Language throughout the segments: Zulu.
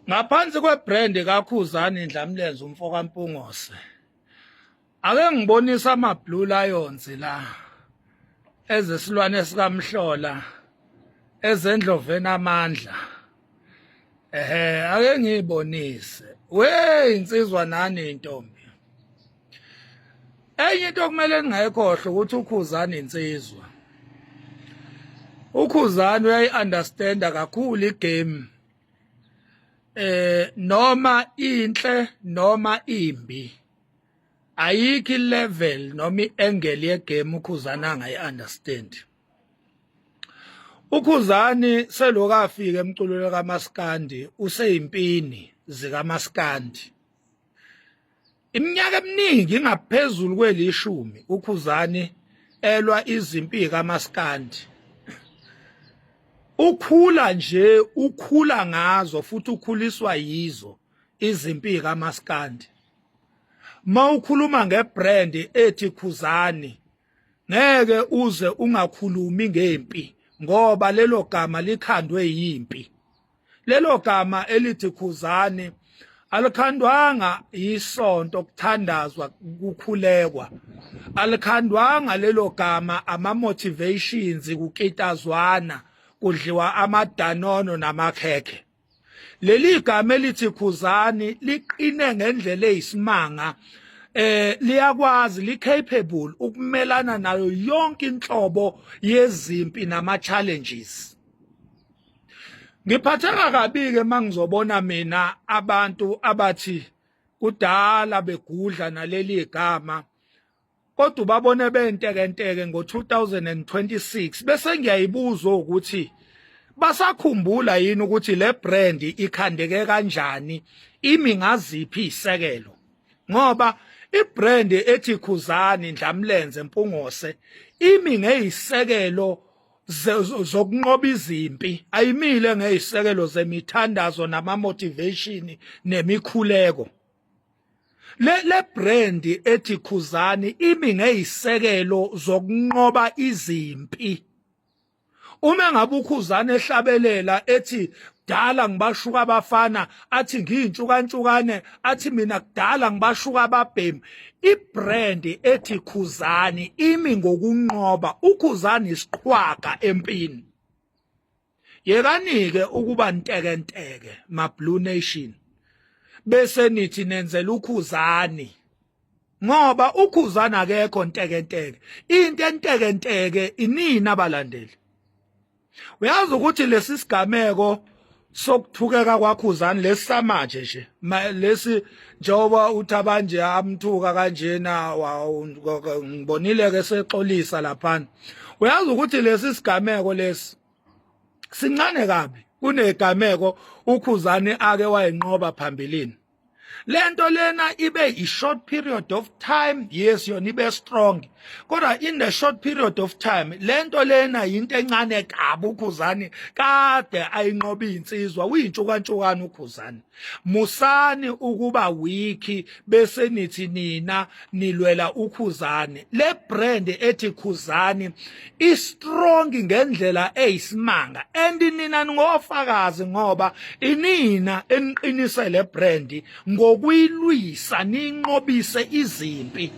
Ngaphansi kwebrand kaKhuzani Ndlamlenze umfoka Mpungose. Ake ngibonisa ama Blue Lions la. Ezesilwane sikaMhlola. Ezendloveni amandla. Ake ngibonise. Insizwa nani intombi. Enye into okumele ningayikhohle ukuthi uKhuzani insizwa. uKhuzani uyayi-understanda kakhulu igame. Noma inhle noma imbi. Ayikho level noma iangle yegame uKhuzani angayi-understand. uKhuzani seloko afika emculweni kaMaskandi useyimpini zikaMaskandi. Iminyaka eminingi ingaphezulu kwelishumi uKhuzani elwa izimpi kaMaskandi. Ukhula nje ukhula ngazo futhi ukhuliswa yizo izimpi kaMaskandi. Mawukhuluma ngebrand ethi Khuzani ngeke uze ungakhulumi ngempi ngoba lelo gama likhandwe yimpi. Lelo gama elithi Khuzani alikhandwanga isonto kuthandazwa kukhulekwa. Alikhandwanga lelo gama ama motivations kukitazwana kudliwa amadanono namakhekhe. Leli gama elithi Khuzani liqine ngendlela eyisimanga. Liyakwazi li-capable ukumelana nayo yonke inhlobo yezimpi nama-challenges. Ngiphatheka kabi-ke mangizobona mina abantu abathi kudala begudla naleli gama kodwa babone bentekenteke ngo-2026 bese ngiyayibuza ukuthi basakhumbula yini ukuthi le brand ikhandeke kanjani imi ngaziphi isekelo ngoba ibrand ethi Khuzani Ndlamlenze Mpungose imi ngeyisekelo zokunqoba izimpi ayimile ngeyisekelo zemithandazo nama motivation nemikhuleko. Le brand ethi Khuzani imi ngeyisekelo zokunqoba izimpi. Uma ngabe uKhuzani ehlabelela ethi kudala ngibashuka abafana athi ngiyintshukantsukane athi mina kudala ngibashuka ababhemi. Ibrand ethi Khuzani imi ngokunqoba. uKhuzani isiqhwaga empini. Yekanike ukuba ntekenteke ma Blue Nation bese nithi nenzela uKhuzani ngoba uKhuzani akekho ntekenteke. Into entekenteke inini abalandeli. Uyazi ukuthi lesi sigameko sokuthukeka kwaKhuzani lesamanje nje lesi njengoba uthi abanje amthuka kanjena ngibonile ke sexolisa lapha. Uyazi ukuthi lesi sigameko lesi sincane kabi kunegameko uKhuzani ake wayinqoba phambilini. Lento lena ibe a short period of time, yes yona ibe strong kodwa in the short period of time lento lena into encane kabi uKhuzani kade ayinqoba insizwa uyintshukantsukana uKhuzani. Musani ukuba weak bese nithi nina nilwela uKhuzani. Le brand ethi Khuzani is strong ngendlela eyisimanga and nina ngofakazi ngoba inina eniqinise le brand ngokuyilwisa ninqobise izimpi.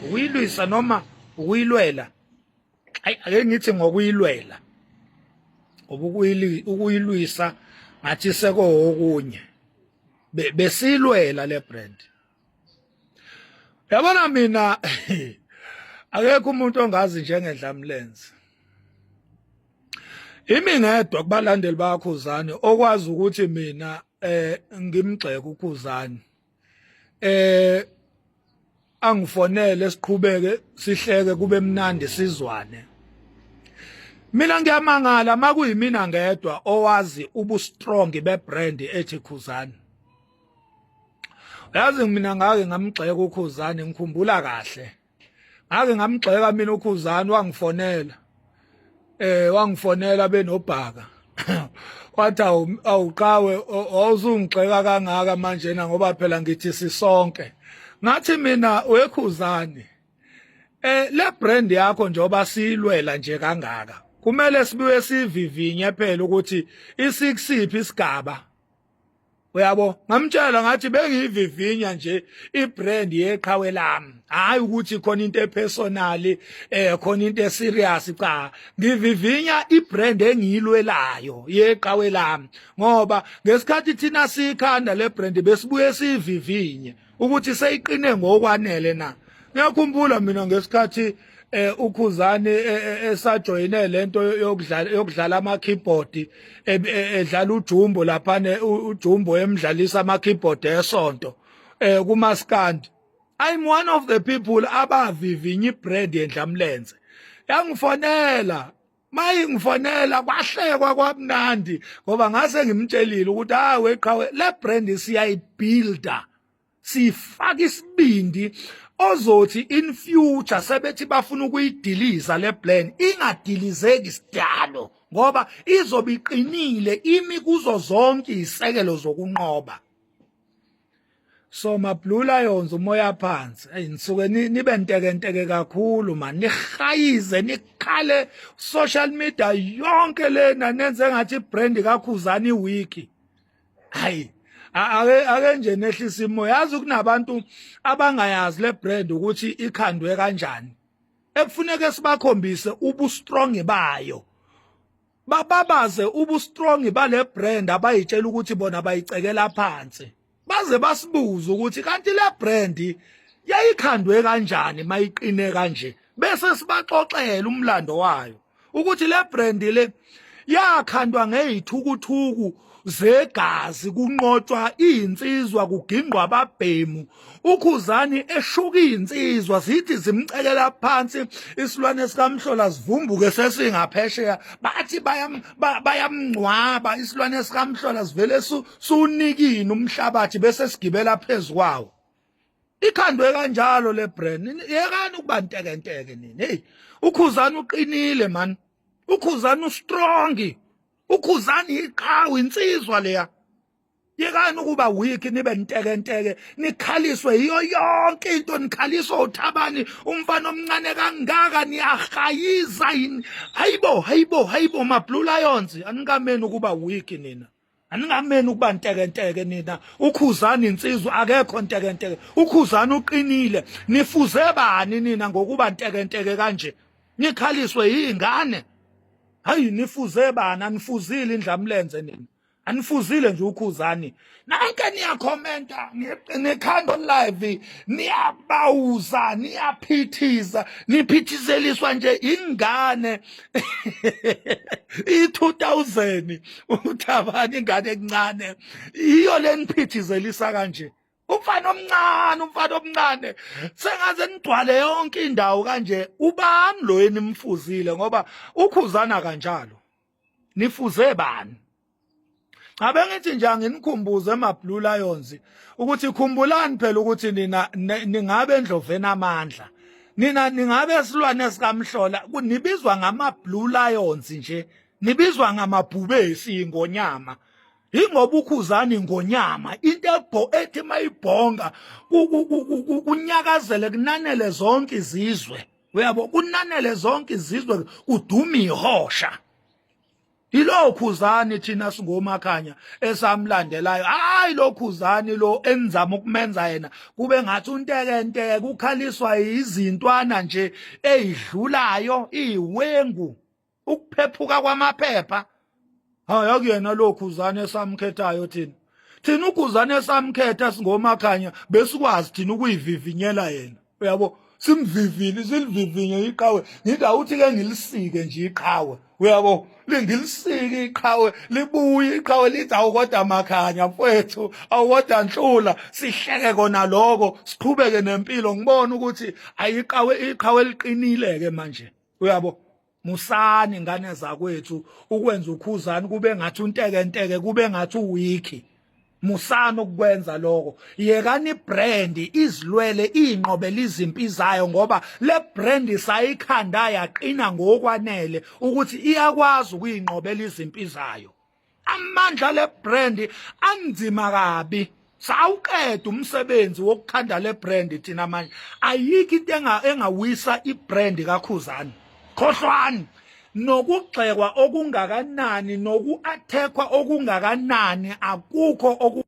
Ukuyilwisa noma ukuyilwela ake ngithi ngokuyilwela ukuyilwisa ngathi seko okunye besilwela le brand. Yabona mina akekho umuntu ongazi njengeNdlamlenze. Imi ngedwa kubalandeli baKhuzani okwazi ukuthi mina ngimgxeke uKhuzani. Angifonele siqhubeke sihleke kube mnandi sizwane. Mina ngiyamangala makuyimina ngedwa owazi ubu strong bebrand ethi Khuzani. Yazi mina ngake ngamgxeka uKhuzani ngikhumbula kahle. Ngake ngamgxeka mina uKhuzani wangifonela benobhaka. Wathi awuqhawe awuzungixeka kangaka manje na ngoba phela ngithi sisonke. Ngathi mina weKhuzani le brand yakho njoba silwela nje kangaka kumele sibuye sivivinye phela ukuthi isikusiphi isigaba uyabo ngamtshela ngathi bengiyivivinya nje ibrand yeqhawe lami hayi ukuthi khona into epersonal khona into eserious cha ngivivinya ibrand engiyilwelayo yeqhawe lami ngoba ngesikhathi thina sikhanda le brand besibuye sivivinye ukuthi seyiqine ngokwanele na ngiyakhumbula mina ngesikhathi uKhuzani esajoyine lento yokudlala ama keyboard edlala uJumbo lapha uJumbo emdlalisa ama keyboard esonto kumaskandi. I'm one of the people abavivinya ibrand yendlamlenze yangifonela mayingifonela kwahlekwa kwamnandi ngoba ngase ngimtshelile ukuthi weqhawe le brand siyayibuilda sifaka isibindi ozothi in future sebethi bafuna ukuyidiliza le plan ingadilizeki sidalo ngoba izobe iqinile imi kuzo zonke izisekelo zokunqoba. So ma Blue Lions umoya phansi nisuke nibe ntekenteke kakhulu man nihayize nikhale social media yonke lena nenze ngathi brand kaKhuzani wiki hayi ake nje nehlisa imoya yazi kunabantu abangayazi le brand ukuthi ikhandwe kanjani ekufuneka sibakhombise ubu strong bayo bababaze ubu strong bale brand abayitshela ukuthi bona bayicekela phansi baze basibuza ukuthi kanti le brand yayikhandwe kanjani mayiqine kanje bese sibaxoxela umlando wayo ukuthi le brand le yakhandwa ngezithukuthuku zegazi kunqotshwa insizwa kugingqwa ababhemu uKhuzani eshuka insizwa zithi zimcekela phansi isilwane sikamhlola sivumbuke sesingaphesheya bathi bayamncwaba isilwane sikamhlola sivele sunikini umhlabathi bese sigibela phezukwawo ikhandwe kanjalo le brand yekani ukuba ntekenteke nini hey uKhuzani uqinile man uKhuzani strong uKhuzani iqhawe insizwa leya yekani ukuba weak nibe ntekenteke nikhaliswe iyo yonke into nikhaliswa uThabani umfana omncane kangaka niyahayiza yini hayibo ma Blue Lions anikameni ukuba weak nina aningameni ukuba ntekenteke nina uKhuzani insizwa akekho ntekenteke uKhuzani uqinile nifuze bani nina ngokuba ntekenteke kanje nikhaliswe yingane hayi nifuze bana nifuzile indlamlenze nina anifuzile nje uKhuzani nanke niyakhomenta nekhando live niyabawuza niyaphithiza niphithizeliswa nje ingane i2000 uThabani ingane encane iyo leniphithizelisa kanje umfana omncane sengaze nigcwale yonke indawo kanje ubani lo enimfuzile ngoba uKhuzana kanjalo nifuze bani ngabe ngithi nje nginikhumbuze ema Blue Lions ukuthi khumbulani phela ukuthi nina ningabe endloveni amandla nina ningabe silwane sikamhlola kunibizwa ngama Blue Lions nje nibizwa ngamabhubesi ingonyama ingoba uKhuzani ngonyama into ethi mayibhonga kunyakazele kunanele zonke izizwe uyabo kunanele zonke izizwe kuduma ihosha ilo Khuzani thina singomakhanya esamlandelayo hayi lo Khuzani lo enzama ukumenza yena kube ngathi untekenteke kukhaliswa izintwana nje ezidlulayo iwengu ukuphephuka kwamaphepha hayi akuyena lo Khuzani esamkhethayo thina uKhuzani esamkhetha singomakhanya besikwazi thina ukuyivivinyela yena uyabo silivivinye iqhawe ngidawuthi ke ngilisike nje iqhawe uyabo lingilisike iqhawe libuye iqhawe lithi awukodwa makhanya mfowethu awukodwa Nhlula sihleke kona lokho siqhubeke nempilo ngibona ukuthi iqhawe liqinile ke manje uyabo musani ingane zakwethu ukwenza uKhuzani kube ngathi untekenteke kube ngathi uwiki musana ukwenza lokho yekani brand izilwele inqobela izimpi zayo ngoba le brand sayikhanda yaqina ngokwanele ukuthi iyakwazi ukuyinqobela izimpi zayo amandla le brand anzima kabi sawuqeda umsebenzi wokukhanda le brand thina manje ayikho into engawisa ibrand kaKhuzani khohlwani nokugxekwa okungakanani nokuathekwa okungakanani akukho